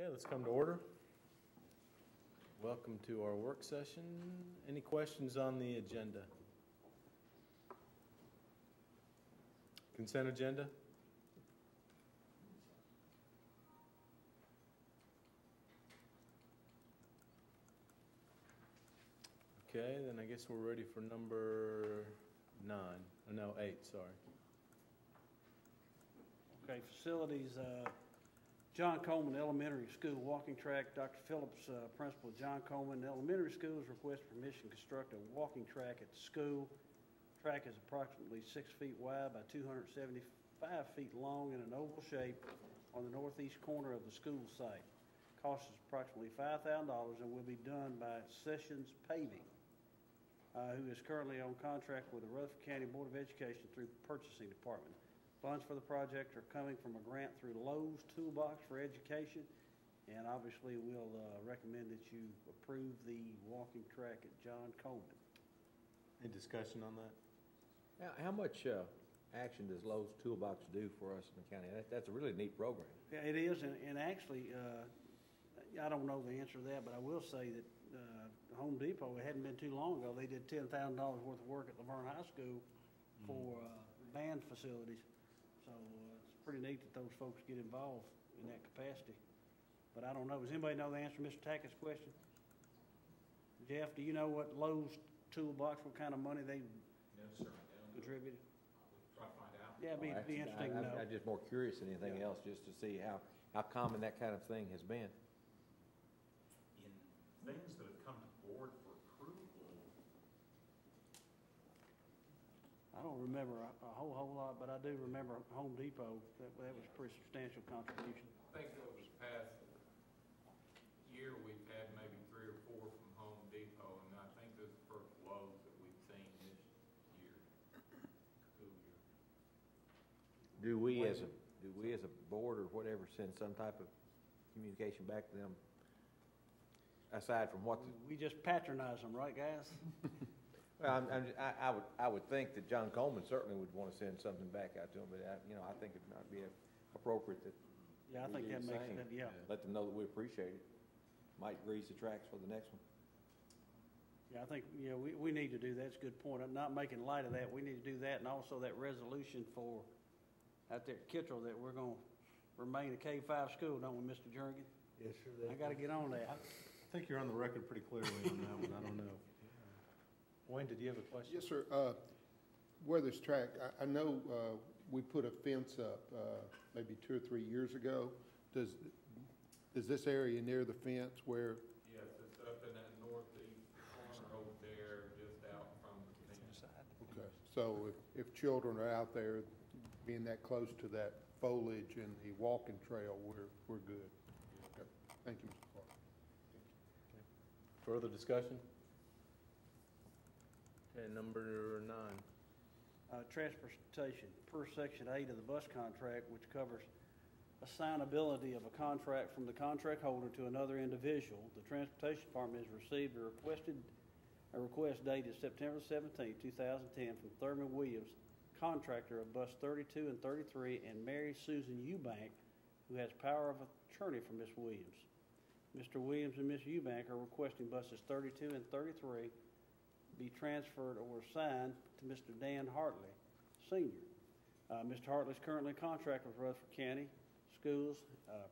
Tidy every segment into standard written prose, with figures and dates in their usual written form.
Okay, let's come to order. Welcome to our work session. Any questions on the agenda? Consent agenda? Okay, then I guess we're ready for number 9. Oh, no, 8, sorry. Okay, facilities, John Coleman Elementary School walking track. Dr. Phillips, principal of John Coleman Elementary School, has requested permission to construct a walking track at the school. Track is approximately 6 feet wide by 275 feet long in an oval shape on the northeast corner of the school site. Cost is approximately $5,000 and will be done by Sessions Paving, who is currently on contract with the Rutherford County Board of Education through the Purchasing Department. Funds for the project are coming from a grant through Lowe's Toolbox for Education, and obviously we'll recommend that you approve the walking track at John Coleman. Any discussion on that? Now, how much action does Lowe's Toolbox do for us in the county? That's a really neat program. Yeah, it is, and actually, I don't know the answer to that, but I will say that Home Depot, it hadn't been too long ago, they did $10,000 worth of work at Laverne High School for band facilities. So it's pretty neat that those folks get involved in that capacity. But I don't know. Does anybody know the answer to Mr. Tackett's question? Jeff, do you know what Lowe's Toolbox, what kind of money they contributed? Try to find out. Yeah, it'd be interesting to know. I'm just more curious than anything else, just to see how common that kind of thing has been. In things that have come to board for approval, I don't remember a whole lot, but I do remember Home Depot. That was a pretty substantial contribution. I think over the past year, we've had maybe 3 or 4 from Home Depot, and I think this is the first Lowe's that we've seen this year, school year. Do we as a board or whatever send some type of communication back to them aside from what? We just patronize them, right, guys? Well, I would think that John Coleman certainly would want to send something back out to them, but I think it might be appropriate that. Yeah, I think that makes sense. Yeah. Let them know that we appreciate it. Might grease the tracks for the next one. Yeah, I think, we need to do that. That's a good point. I'm not making light of that. We need to do that, and also that resolution for out there at Kittrell that we're going to remain a K-5 school, don't we, Mr. Jernigan? Yes, sir. I got to get on that. I think you're on the record pretty clearly on that one. I don't know. Wayne, did you have a question? Yes, sir. Where this track, I know we put a fence up maybe 2 or 3 years ago. Is this area near the fence where? Yes, it's up in that northeast corner over there, just out from the fence. Okay. So if children are out there, being that close to that foliage and the walking trail, we're good. Okay. Thank you, Mr. Clark. Further discussion? Okay, number 9. Transportation, per Section 8 of the bus contract, which covers assignability of a contract from the contract holder to another individual. The Transportation Department has received a request dated September 17, 2010 from Thurman Williams, contractor of bus 32 and 33, and Mary Susan Eubank, who has power of attorney for Ms. Williams. Mr. Williams and Ms. Eubank are requesting buses 32 and 33 be transferred or assigned to Mr. Dan Hartley, Sr. Mr. Hartley is currently a contractor with Rutherford County Schools,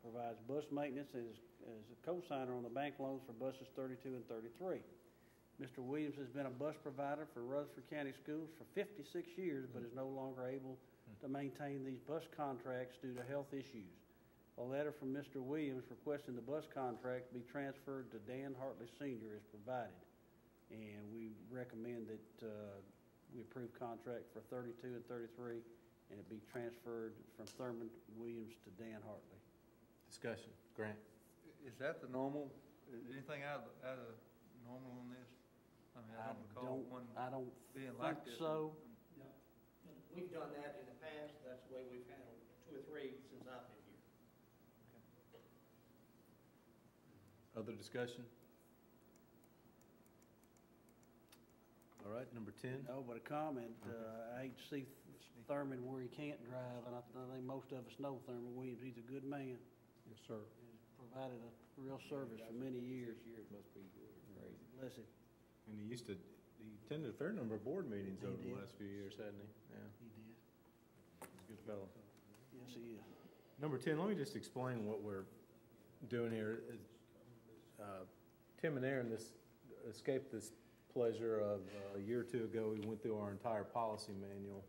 provides bus maintenance, and is a co-signer on the bank loans for buses 32 and 33. Mr. Williams has been a bus provider for Rutherford County Schools for 56 years, but is no longer able to maintain these bus contracts due to health issues. A letter from Mr. Williams requesting the bus contract be transferred to Dan Hartley Sr. is provided. And we recommend that we approve contract for 32 and 33, and it be transferred from Thurman Williams to Dan Hartley. Discussion. Grant. Is that the normal? Is anything out of normal on this? I mean, I don't recall one being like this. So. No. We've done that in the past. That's the way we've handled 2 or 3 since I've been here. Other discussion? All right, number 10. No, but a comment. I hate to see Thurman where he can't drive, and I think most of us know Thurman Williams. He's a good man. Yes, sir. He's provided a real service for many years. 6 years must be good, crazy. Bless him. And he attended a fair number of board meetings He over the did. last few years, hadn't he? Yeah, He did. he's a good fellow. Yes, he is. Number 10, let me just explain what we're doing here. Tim and Aaron escaped this pleasure of a year or two ago, we went through our entire policy manual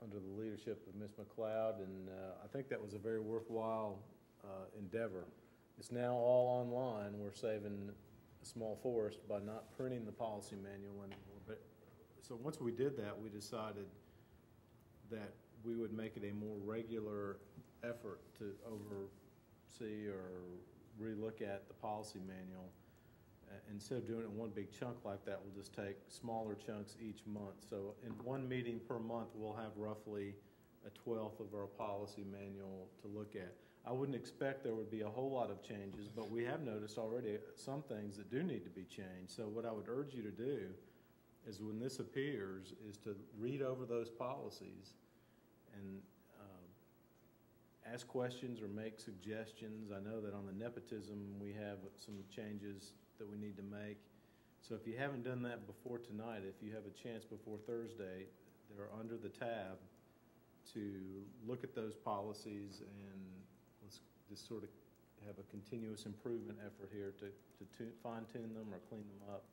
under the leadership of Ms. McLeod, and I think that was a very worthwhile endeavor. It's now all online. We're saving a small forest by not printing the policy manual anymore. But so once we did that, we decided that we would make it a more regular effort to oversee or relook at the policy manual. Instead of doing it in one big chunk like that, we'll just take smaller chunks each month. So in one meeting per month, we'll have roughly a 1/12 of our policy manual to look at. I wouldn't expect there would be a whole lot of changes, but we have noticed already some things that do need to be changed. So what I would urge you to do is when this appears, is to read over those policies and ask questions or make suggestions. I know that on the nepotism, we have some changes that we need to make. So if you haven't done that before tonight, if you have a chance before Thursday, they're under the tab to look at those policies, and let's just sort of have a continuous improvement effort here to fine-tune them or clean them up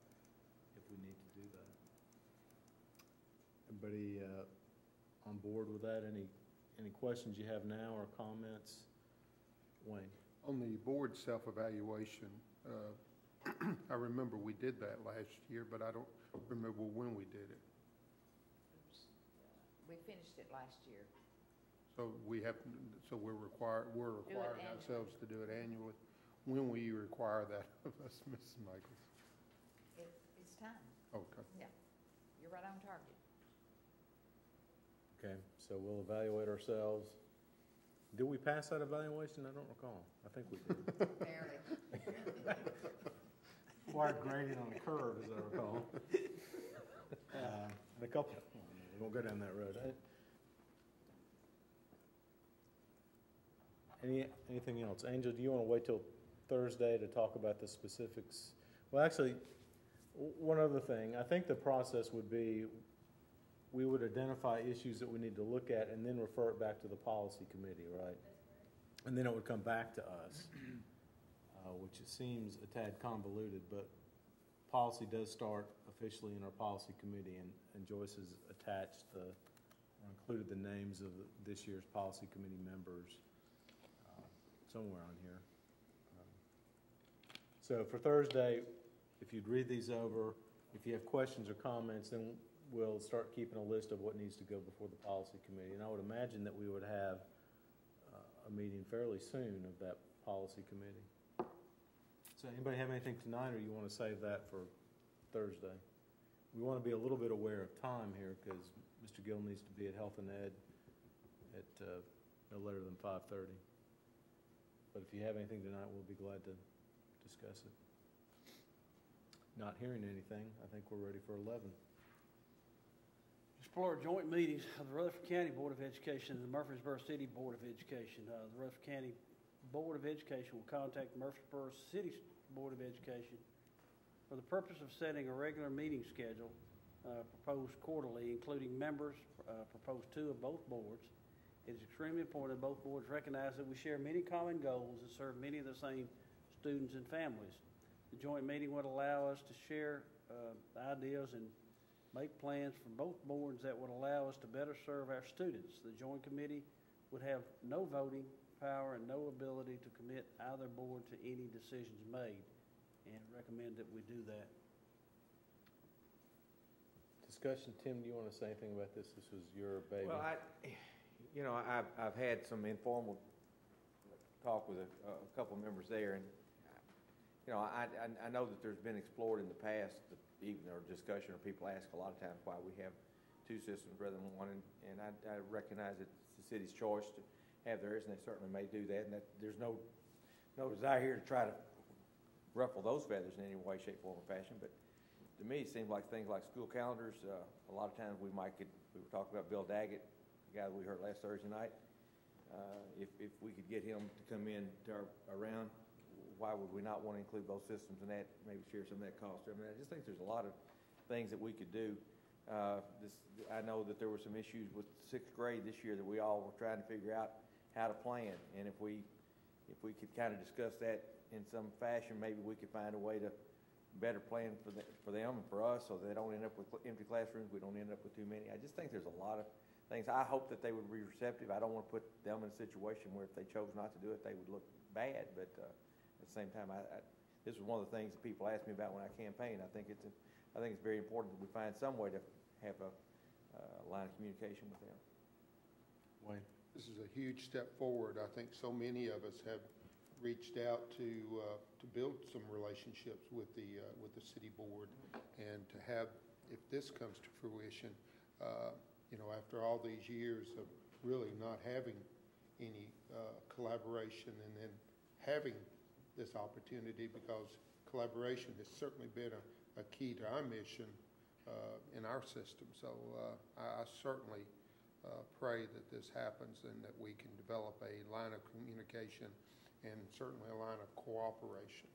if we need to do that. Everybody on board with that? Any questions you have now or comments? Wayne? On the board self-evaluation, I remember we did that last year, but I don't remember when we did it. We finished it last year. So we're requiring annually. ourselves to do it annually. When will you require that of us, Mrs. Michaels? It's time. Okay. Yeah, you're right on target. Okay, so we'll evaluate ourselves. Did we pass that evaluation? I don't recall. I think we did. Barely. Required grading on the curve, as I recall. And a couple, we won't go down that road. Anything else? Angel, do you want to wait till Thursday to talk about the specifics? Well, actually, one other thing. I think the process would be we would identify issues that we need to look at and then refer it back to the policy committee, right? And then it would come back to us, which it seems a tad convoluted, but policy does start officially in our policy committee, and Joyce has attached or included the names of this year's policy committee members somewhere on here. So for Thursday, if you'd read these over, if you have questions or comments, then we'll start keeping a list of what needs to go before the policy committee. And I would imagine that we would have a meeting fairly soon of that policy committee. So anybody have anything tonight, or you want to save that for Thursday? We want to be a little bit aware of time here, because Mr. Gill needs to be at Health and Ed at no later than 5:30. But if you have anything tonight, we'll be glad to discuss it. Not hearing anything, I think we're ready for 11. Explore joint meetings of the Rutherford County Board of Education and the Murfreesboro City Board of Education. The Rutherford County Board of Education will contact the Murfreesboro City Board of Education for the purpose of setting a regular meeting schedule proposed quarterly, including members, proposed two of both boards. It is extremely important that both boards recognize that we share many common goals and serve many of the same students and families. The joint meeting would allow us to share ideas and make plans for both boards that would allow us to better serve our students. The joint committee would have no voting power and no ability to commit either board to any decisions made, and recommend that we do that. Discussion. Tim, do you want to say anything about this? This was your baby. Well, I've had some informal talk with a couple of members there, and I know that there's been explored in the past, even or discussion, or people ask a lot of times why we have two systems rather than one, and I recognize it's the city's choice to have theirs, and they certainly may do that, and that there's no desire here to try to ruffle those feathers in any way, shape, form, or fashion. But to me, it seems like things like school calendars, a lot of times we were talking about Bill Daggett, the guy that we heard last Thursday night. if we could get him to come in to around, why would we not want to include both systems in that, maybe share some of that cost? I mean, I just think there's a lot of things that we could do. I know that there were some issues with sixth grade this year that we all were trying to figure out how to plan, and if we could kind of discuss that in some fashion, maybe we could find a way to better plan for them and for us, so they don't end up with empty classrooms, we don't end up with too many. I just think there's a lot of things. I hope that they would be receptive. I don't want to put them in a situation where if they chose not to do it, they would look bad, but at the same time, this was one of the things that people asked me about when I campaigned. I think it's very important that we find some way to have a line of communication with them. Wayne? This is a huge step forward. I think so many of us have reached out to build some relationships with the city board, and to have, if this comes to fruition, after all these years of really not having any collaboration, and then having this opportunity, because collaboration has certainly been a key to our mission in our system. So I certainly pray that this happens and that we can develop a line of communication and certainly a line of cooperation.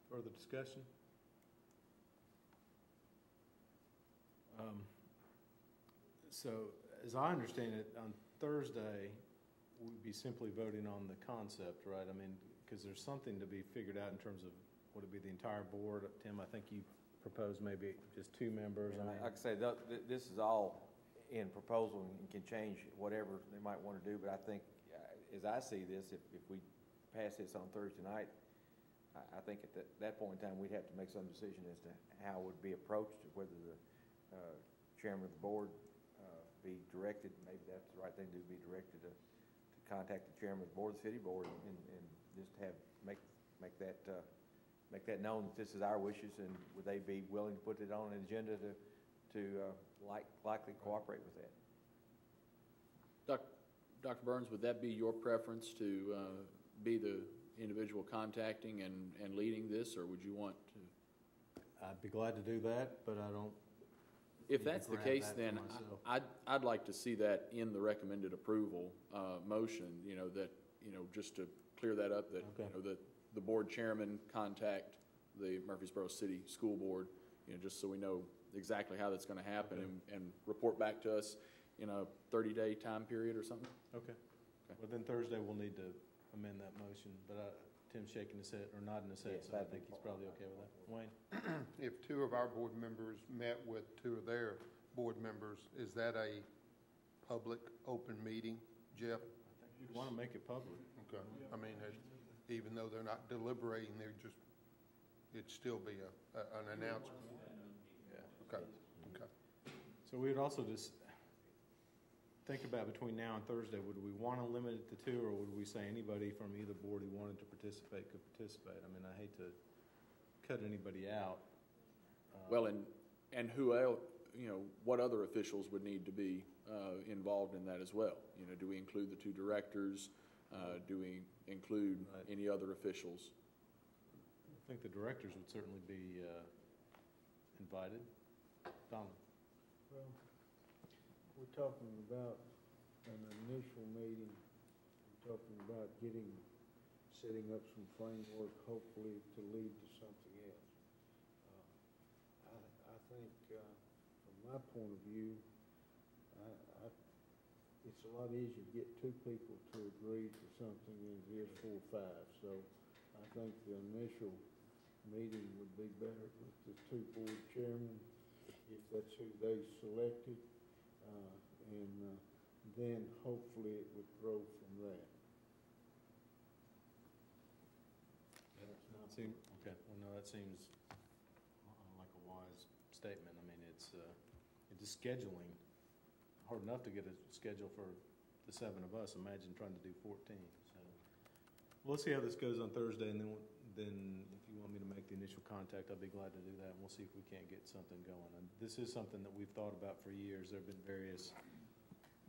Further discussion? So, as I understand it, on Thursday, we'd be simply voting on the concept, right? I mean, because there's something to be figured out in terms of, would it be the entire board? Tim, I think you proposed maybe just 2 members. And like I say, this is all in proposal and can change whatever they might want to do, but I think, as I see this, if we pass this on Thursday night, I think at that point in time, we'd have to make some decision as to how it would be approached, whether the chairman of the board be directed, maybe that's the right thing to do, be directed to contact the chairman of the board, the city board, and just make that known that this is our wishes, and would they be willing to put it on an agenda to likely cooperate with that? Dr. Burns, would that be your preference to be the individual contacting and leading this, or would you want to? I'd be glad to do that, but I don't. If that's the case, then I'd like to see that in the recommended approval motion. Just to clear that up, that that the board chairman contact the Murfreesboro City School Board, just so we know exactly how that's going to happen, and report back to us in a 30-day time period or something. Okay. Well, then Thursday we'll need to amend that motion, but Tim's shaking his head, or nodding his head, so I think he's probably okay with that. Wayne? If 2 of our board members met with 2 of their board members, is that a public, open meeting, Jeff? I think you'd want to make it public. Okay. I mean, even though they're not deliberating, it'd still be an announcement. Yeah. Okay. Okay. So we would also just think about between now and Thursday, would we want to limit it to 2, or would we say anybody from either board who wanted to participate could participate? I mean, I hate to cut anybody out. Well, and who else, what other officials would need to be involved in that as well? Do we include the 2 directors? Do we include any other officials? I think the directors would certainly be invited. Donald? Well, we're talking about an initial meeting, we're talking about setting up some framework, hopefully to lead to something else. I think, from my point of view, it's a lot easier to get 2 people to agree to something than it is 4 or 5. So I think the initial meeting would be better with the 2 board chairmen, if that's who they selected. And then hopefully it would grow from that. Okay. Well, no, that seems like a wise statement. I mean, it's just scheduling. Hard enough to get a schedule for the 7 of us. Imagine trying to do 14. So, well, let's see how this goes on Thursday, and then if you want me to make the initial contact, I'll be glad to do that, and we'll see if we can't get something going. And this is something that we've thought about for years. There have been various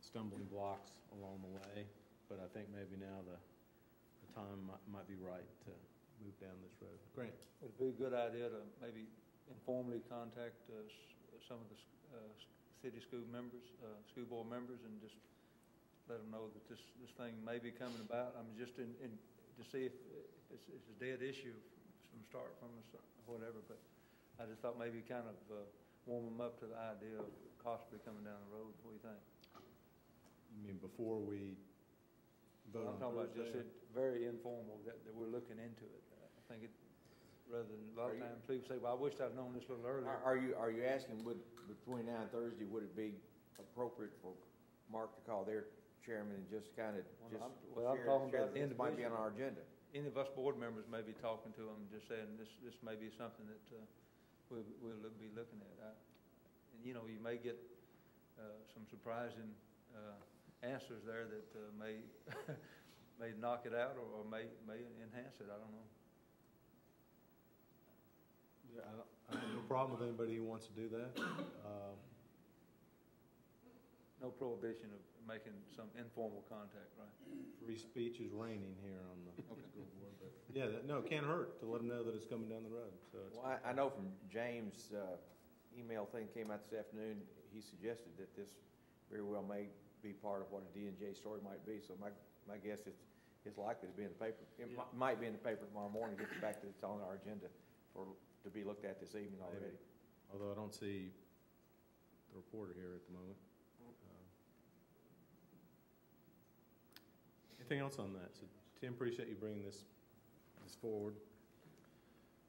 stumbling blocks along the way, but I think maybe now the time might be right to move down this road. Grant? Would it be a good idea to maybe informally contact some of the city school members, school board members, and just let them know that this thing may be coming about. I mean, just to see if it's a dead issue from start, from us, whatever, but I just thought maybe kind of warm them up to the idea of possibly coming down the road. What do you think? You mean before we vote on I'm talking about just Thursday? it, very informal, that we're looking into it. I think it, rather than, a lot of times people say, well, I wished I'd known this a little earlier. Are you asking, between now and Thursday, would it be appropriate for Mark to call their chairman and just kind of, Well, I'm talking about this might be on our agenda? Any of us board members may be talking to them, just saying, this may be something that we'll be looking at. And, you know, you may get some surprising answers there that may may knock it out or may enhance it. I don't know. Yeah, I have no problem with anybody who wants to do that. No prohibition of making some informal contact, right? Free speech is reigning here on the school board, but yeah, no, it can't hurt to let them know that it's coming down the road. So it's, Well, I know from James' email thing came out this afternoon, he suggested that this very well may be part of what a D&J story might be. So my guess is it's likely to be in the paper. It might be in the paper tomorrow morning. Get the fact that it's on our agenda to be looked at this evening already. although I don't see the reporter here at the moment. Anything else on that? So Tim, appreciate you bringing this forward.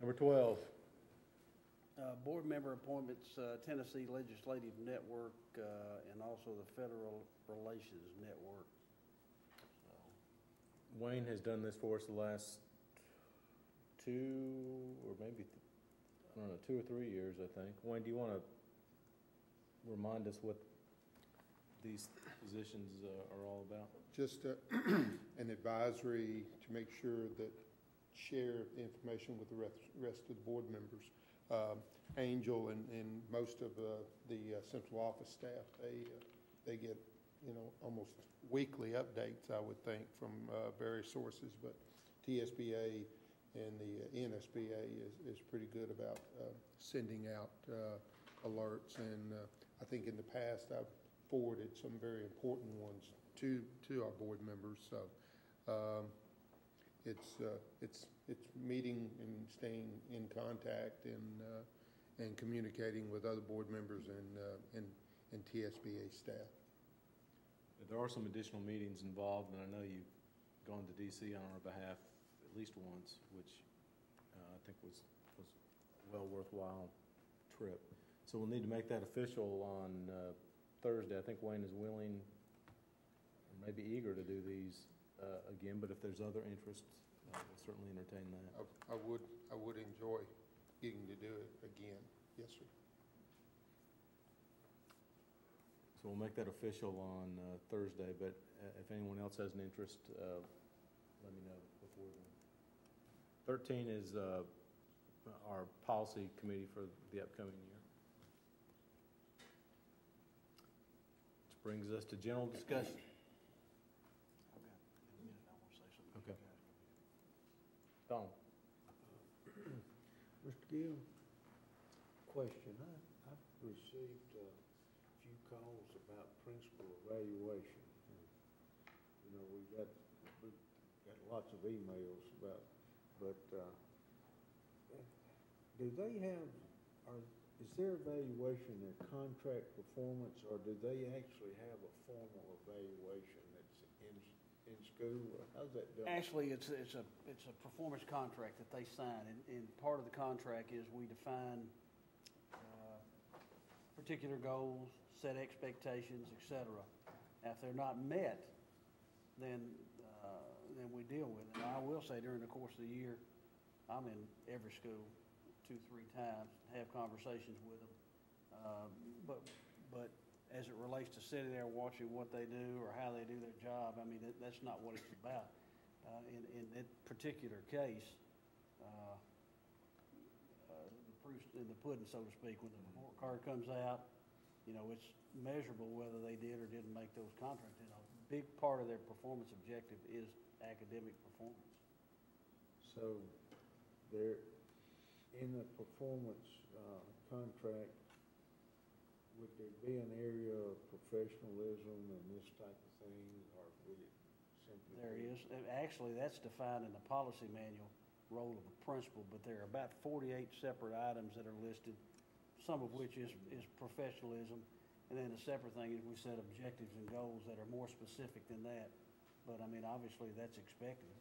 Number 12. Board member appointments, Tennessee Legislative Network, and also the Federal Relations Network. Wayne has done this for us the last 2 or maybe, I don't know, 2 or 3 years, I think. Wayne, do you want to remind us what these positions are all about? Just an advisory to make sure that share the information with the rest of the board members. Angel and most of the central office staff, they get, you know, almost weekly updates, I would think, from various sources, but TSBA and the NSBA is pretty good about sending out alerts, and I think in the past I've forwarded some very important ones to our board members. So it's meeting and staying in contact and communicating with other board members and TSBA staff. There are some additional meetings involved, and I know you've gone to DC on our behalf at least once, which I think was well worthwhile trip. So we'll need to make that official on Thursday. I think Wayne is willing, or maybe eager to do these again, but if there's other interest, we'll certainly entertain that. I would enjoy getting to do it again. Yes, sir. So we'll make that official on Thursday, but if anyone else has an interest, let me know before then. 13 is our policy committee for the upcoming year. Which brings us to general discussion. Okay. Donald. Mr. Gill, question. I've received a few calls about principal evaluation. You know, we've got lots of emails about, but do they have, is their evaluation their contract performance, or do they actually have a formal evaluation that's in school, or how's that done? Actually, it's a performance contract that they sign, and part of the contract is we define particular goals, set expectations, et cetera. Now, if they're not met, then we deal with it. And I will say, during the course of the year, I'm in every school 2-3 times, have conversations with them. But as it relates to sitting there watching what they do or how they do their job, I mean, that's not what it's about. In that particular case, the proof's in the pudding, so to speak. When the report card comes out, you know, it's measurable whether they did or didn't make those contracts. You know, a big part of their performance objective is academic performance. So they're in the performance contract, would there be an area of professionalism and this type of thing, or would it simply? There is. Actually, that's defined in the policy manual, role of a principal, but there are about 48 separate items that are listed, some of which is professionalism. And then the separate thing is we set objectives and goals that are more specific than that. But I mean, obviously, that's expected.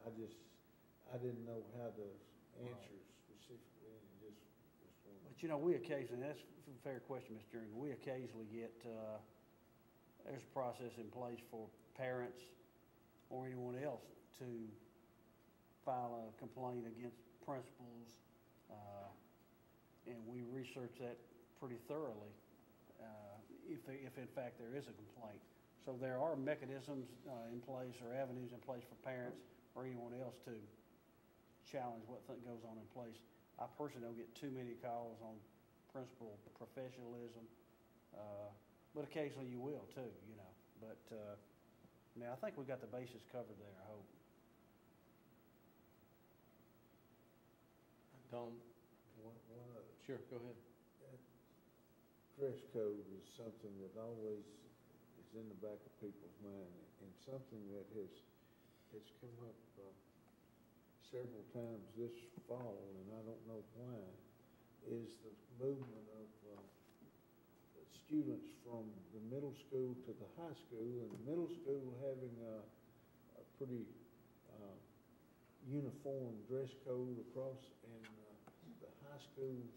I didn't know how to answer specifically, and just wanted. But you know, we occasionally, that's a fair question, Mr. Jernigan, we occasionally get, there's a process in place for parents or anyone else to file a complaint against principals, and we research that pretty thoroughly, if in fact there is a complaint. So there are mechanisms in place or avenues in place for parents or anyone else to challenge what goes on in place. I personally don't get too many calls on principal professionalism, but occasionally you will too, you know. But I mean, I think we got the bases covered there, I hope. Tom, sure, go ahead. Dress code is something that always is in the back of people's mind, and something that has come up several times this fall, and I don't know why, is the movement of students from the middle school to the high school, and the middle school having a pretty uniform dress code across, and the high schools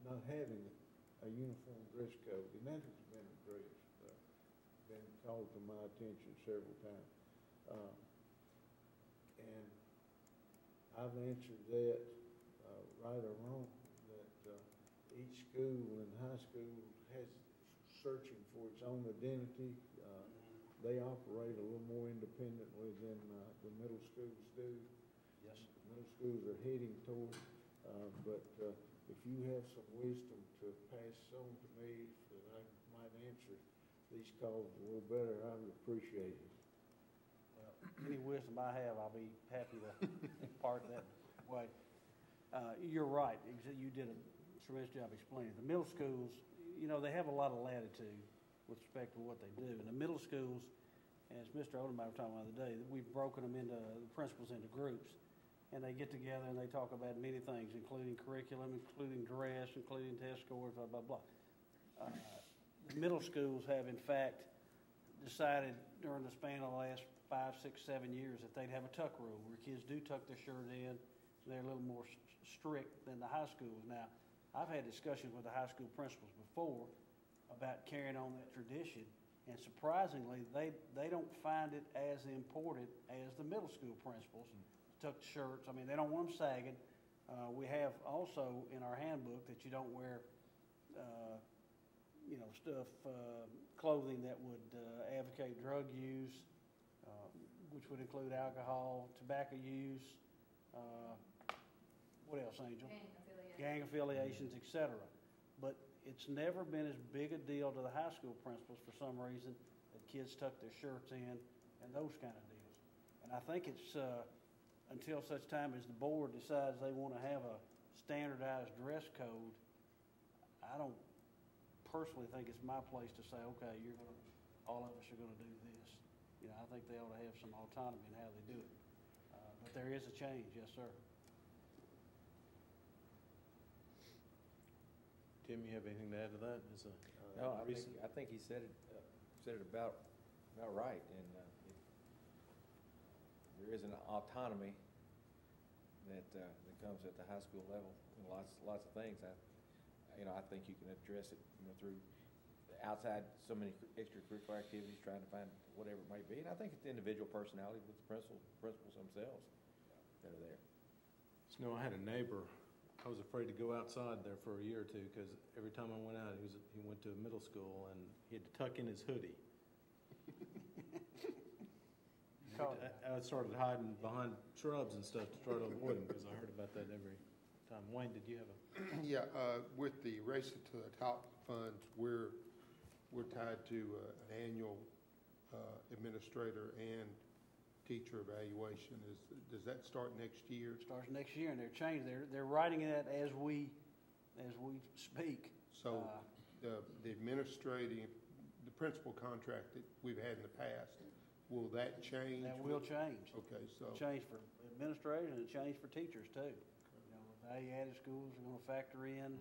not having a uniform dress code, and that has been addressed, been called to my attention several times. And I've answered that, right or wrong, that each school in high school has searching for its own identity. They operate a little more independently than the middle schools do. Yes. Middle schools are heading toward, but if you have some wisdom to pass on to me that I might answer these calls a little better, I would appreciate it. Well, any wisdom I have, I'll be happy to impart that way. You're right. You did a tremendous job explaining. The middle schools, you know, they have a lot of latitude with respect to what they do. And the middle schools, as Mr. Odenmeyer was talking about the other day, we've broken them into, the principals into groups. And they get together and they talk about many things, including curriculum, including dress, including test scores, blah, blah, blah. The middle schools have, in fact, decided during the span of the last 5, 6, 7 years that they'd have a tuck rule where kids do tuck their shirt in. They're a little more strict than the high schools. Now, I've had discussions with the high school principals before about carrying on that tradition, and surprisingly, they don't find it as important as the middle school principals. Tucked shirts, I mean, they don't want them sagging. We have also in our handbook that you don't wear, you know, clothing that would advocate drug use, which would include alcohol, tobacco use, what else, Angel? Gang affiliations, etc. But it's never been as big a deal to the high school principals for some reason that kids tuck their shirts in and those kind of deals. And I think it's until such time as the board decides they want to have a standardized dress code, I don't personally think it's my place to say, okay, all of us are going to do this. You know, I think they ought to have some autonomy in how they do it. But there is a change, yes, sir. Tim, you have anything to add to that? No, I think he said it about right, and there is an autonomy that comes at the high school level in lots of things. I think you can address it, through outside so many extracurricular activities, trying to find whatever it may be. And I think it's the individual personality with the principals themselves that are there. So, I had a neighbor. I was afraid to go outside there for a year or two because every time I went out, he went to a middle school and he had to tuck in his hoodie. I started hiding behind shrubs and stuff to try to avoid him because I heard about that every time. Wayne, did you have a? Yeah, with the Race to the Top funds, we're tied to an annual administrator and teacher evaluation. Does that start next year? Starts next year, and they're changing. They're writing that as we as we speak. So the administrative, the principal contract that we've had in the past, will that change? That will change. Okay, so. Change for administrators and it changed for teachers too. You know, value-added schools are gonna factor in,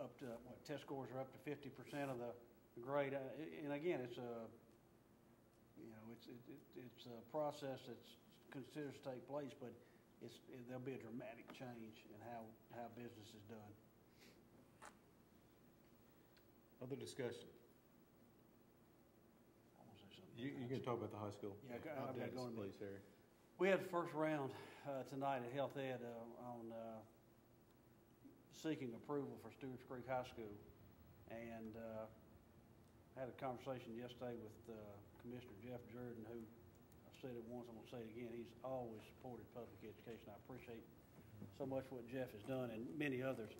up to, test scores are up to 50% of the grade. And again, it's a, you know, it's a process that's considered to take place, but there'll be a dramatic change in how business is done. Other discussion? I wanna say something. You can talk about the high school. Yeah, I've got to go in a minute. Please, Harry. We had the first round tonight at Health Ed on seeking approval for Stewart's Creek High School. And had a conversation yesterday with Commissioner Jeff Jordan, who, I've said it once, I'm going to say it again, he's always supported public education. I appreciate so much what Jeff has done and many others.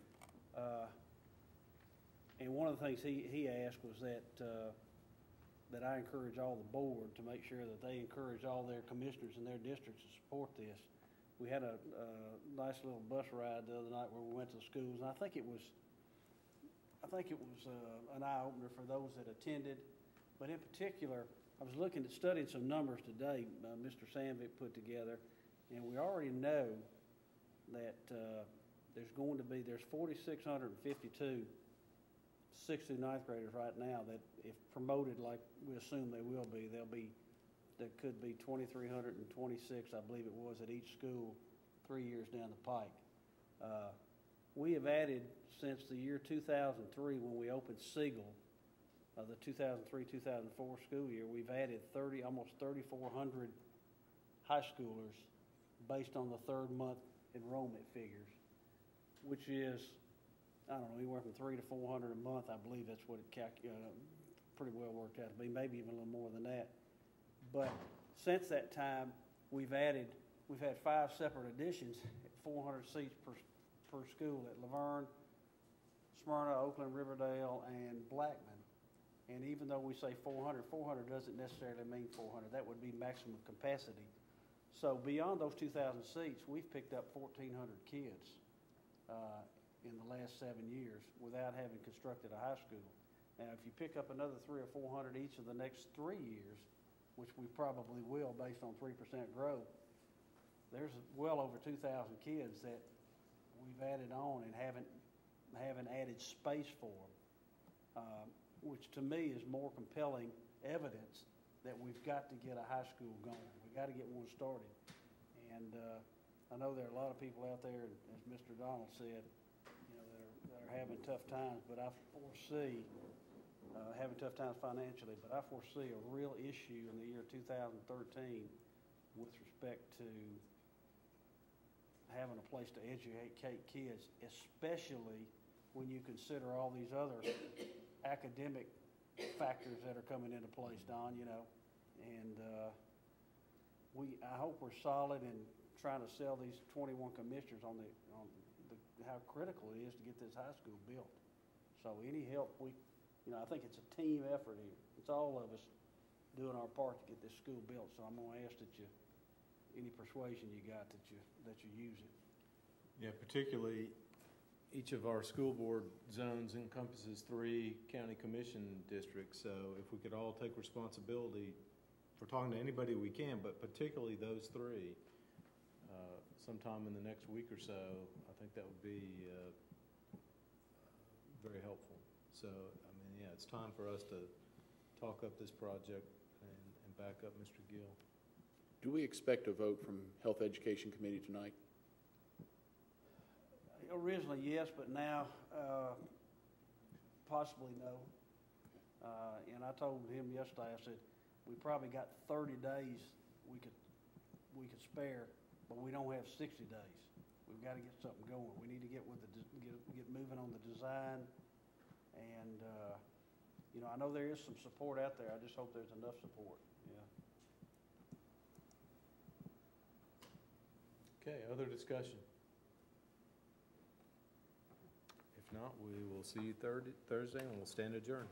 And one of the things he asked was that I encourage all the board to make sure that they encourage all their commissioners in their districts to support this. We had a nice little bus ride the other night where we went to the schools, and I think it was an eye-opener for those that attended. But in particular, I was looking at studying some numbers today Mr. Sandvik put together, and we already know that there's 4,652 6th through 9th graders right now that, if promoted like we assume they will be, there could be 2,326, I believe it was, at each school 3 years down the pike. We have added since the year 2003 when we opened Siegel, the 2003-2004 school year, we've added almost 3,400 high schoolers based on the third month enrollment figures, which is, I don't know, anywhere from 300 to 400 a month. I believe that's what it pretty well worked out to be, maybe even a little more than that. But since that time, we've had 5 separate additions at 400 seats per school at Laverne, Smyrna, Oakland, Riverdale, and Blackman. And even though we say 400 doesn't necessarily mean 400. That would be maximum capacity. So beyond those 2,000 seats, we've picked up 1,400 kids in the last 7 years without having constructed a high school. Now, if you pick up another 300 or 400 each of the next 3 years, which we probably will based on 3% growth, there's well over 2,000 kids that we've added on and haven't added space for them, which to me is more compelling evidence that we've got to get a high school going. We've got to get one started. And I know there are a lot of people out there, as Mr. Donald said, that are having tough times, but I foresee having tough times financially, but I foresee a real issue in the year 2013 with respect to having a place to educate kids, especially when you consider all these other academic factors that are coming into place, Don, and I hope we're solid in trying to sell these 21 commissioners on how critical it is to get this high school built. So any help I think it's a team effort here. It's all of us doing our part to get this school built. So I'm going to ask that any persuasion you got, that you use it. Yeah, particularly each of our school board zones encompasses 3 county commission districts. So if we could all take responsibility for talking to anybody we can, but particularly those 3, sometime in the next week or so, I think that would be very helpful. So, I mean, yeah, it's time for us to talk up this project and back up Mr. Gill. Do we expect a vote from Health Education Committee tonight? Originally, yes, but now possibly no. And I told him yesterday, I said, we probably got 30 days we could spare, but we don't have 60 days. We've got to get something going. We need to get moving on the design. And, I know there is some support out there. I just hope there's enough support. Yeah. Okay, other discussion? If not, we will see you Thursday and we'll stand adjourned.